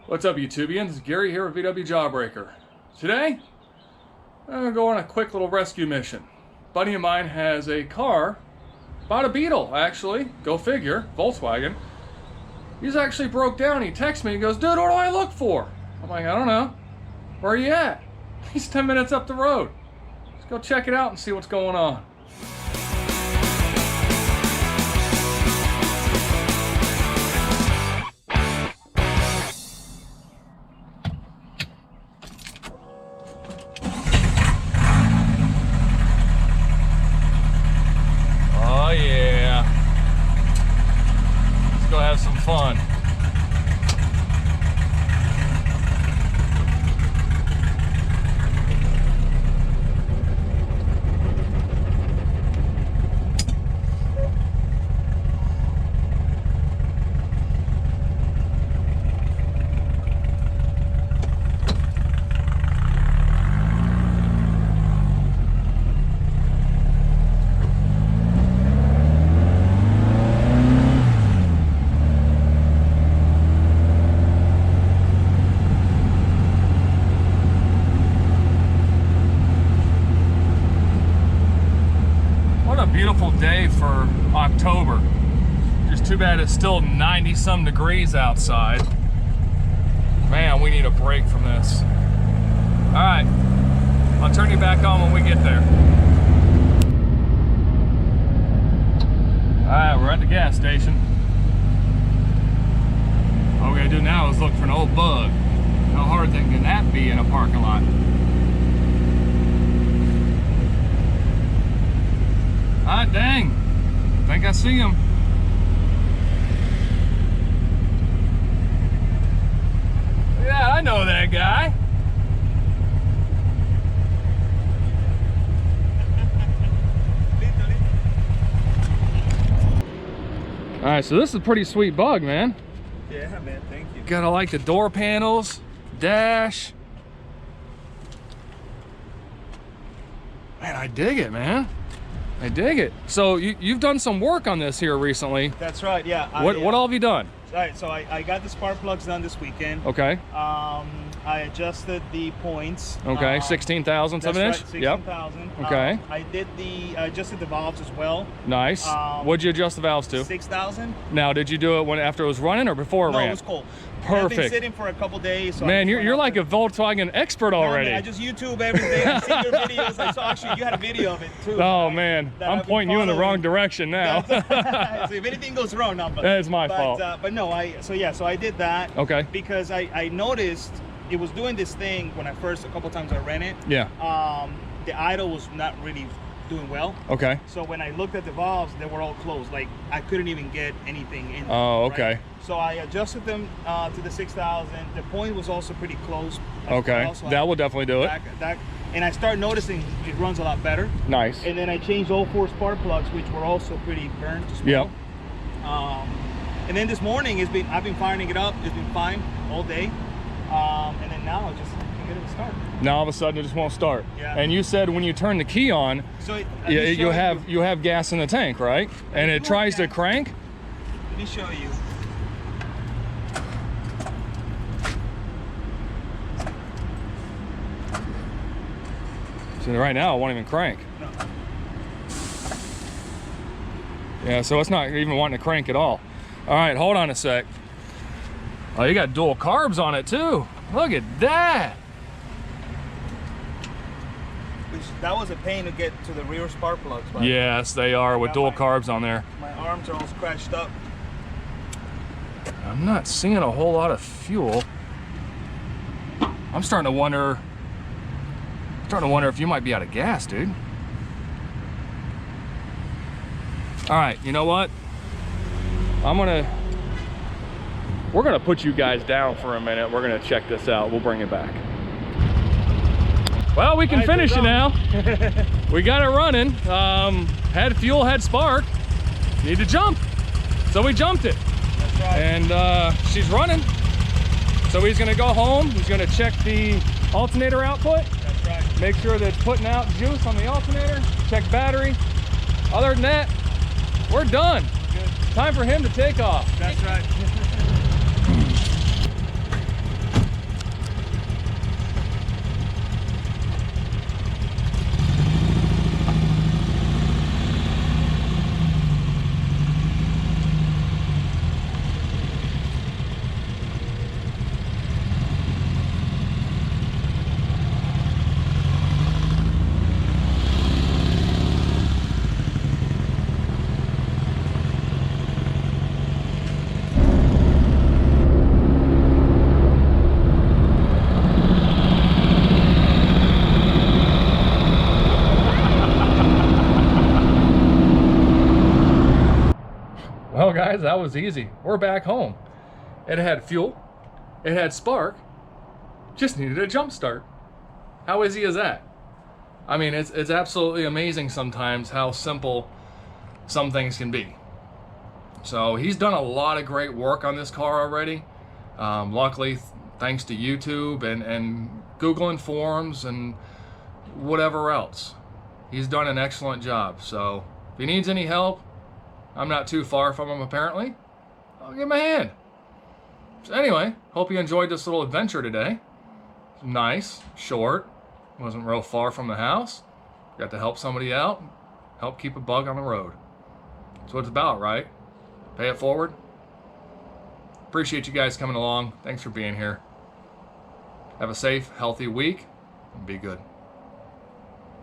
What's up, YouTubians? Gary here with VW Jawbreaker. Today, I'm going to go on a quick little rescue mission. A buddy of mine has a car, bought a Beetle actually, go figure, Volkswagen. He's actually broke down. He texts me and goes, dude, what do I look for? I'm like, I don't know. Where are you at? He's 10 minutes up the road. Let's go check it out and see what's going on. Oh yeah. Let's go have some fun. Beautiful day for October. Just too bad it's still 90-some degrees outside. Man, we need a break from this. All right, I'll turn you back on when we get there. All right, we're at the gas station. All we gotta do now is look for an old bug. How hard can that be in a parking lot? Ah, dang. I think I see him. Yeah, I know that guy. All right, so this is a pretty sweet bug, man. Yeah, man, thank you. Gotta like the door panels, dash. Man, I dig it, man. I dig it. So you've done some work on this here recently. That's right, yeah. What all have you done? All right, so I got the spark plugs done this weekend. Okay. I adjusted the points. Okay, 16,000 that's inch? Right, 16,000. Yep. Okay. I adjusted the valves as well. Nice. What'd you adjust the valves to? 6,000. Now, did you do it after it was running or before it ran? No, it was cold. Perfect. I've been sitting for a couple days. So man, you're like a Volkswagen expert already. No, man, I just YouTube everything. I see your videos. I saw actually you had a video of it too. Oh man, I'm pointing you in the wrong direction now. So if anything goes wrong, no, but that's my fault. But no, so I did that. Okay. Because I noticed it was doing this thing when a couple times I ran it. Yeah. The idle was not really doing well. Okay. So when I looked at the valves, they were all closed. Like I couldn't even get anything in. Oh, okay. Right? So I adjusted them to the 6,000. The point was also pretty close. Okay. Well, so that will definitely do it. And I started noticing it runs a lot better. Nice. And then I changed all 4 spark plugs, which were also pretty burnt. Yep. And then this morning I've been firing it up. It's been fine all day. And then now I just can't get it to start. Now all of a sudden it just won't start. Yeah. And you said when you turn the key on, so you have gas in the tank, right? And it tries to crank. Let me show you. So right now it won't even crank. No. Yeah, so it's not even wanting to crank at all. All right, hold on a sec. Oh, you got dual carbs on it too. Look at that. That was a pain to get to the rear spark plugs. Yes, they are with dual carbs on there. My arms are all scratched up. I'm not seeing a whole lot of fuel. I'm starting to wonder if you might be out of gas, dude. All right, you know what? We're gonna put you guys down for a minute. We're gonna check this out. We'll bring it back. Well, we can finish it now. We got it running. Had fuel, had spark. Need to jump. So we jumped it. That's right. And she's running. So he's gonna go home. He's gonna check the alternator output. That's right. Make sure that it's putting out juice on the alternator. Check battery. Other than that, we're done. Good. Time for him to take off. That's right. guys. That was easy. We're back home. It had fuel. It had spark. Just needed a jump start. How easy is that? I mean, it's absolutely amazing sometimes how simple some things can be. So he's done a lot of great work on this car already. Luckily, thanks to YouTube and Googling forums and whatever else. He's done an excellent job. So if he needs any help, I'm not too far from him apparently. I'll give him a hand. So anyway, hope you enjoyed this little adventure today. Nice, short, wasn't real far from the house. Got to help somebody out, help keep a bug on the road. That's what it's about, right? Pay it forward. Appreciate you guys coming along. Thanks for being here. Have a safe, healthy week, and be good.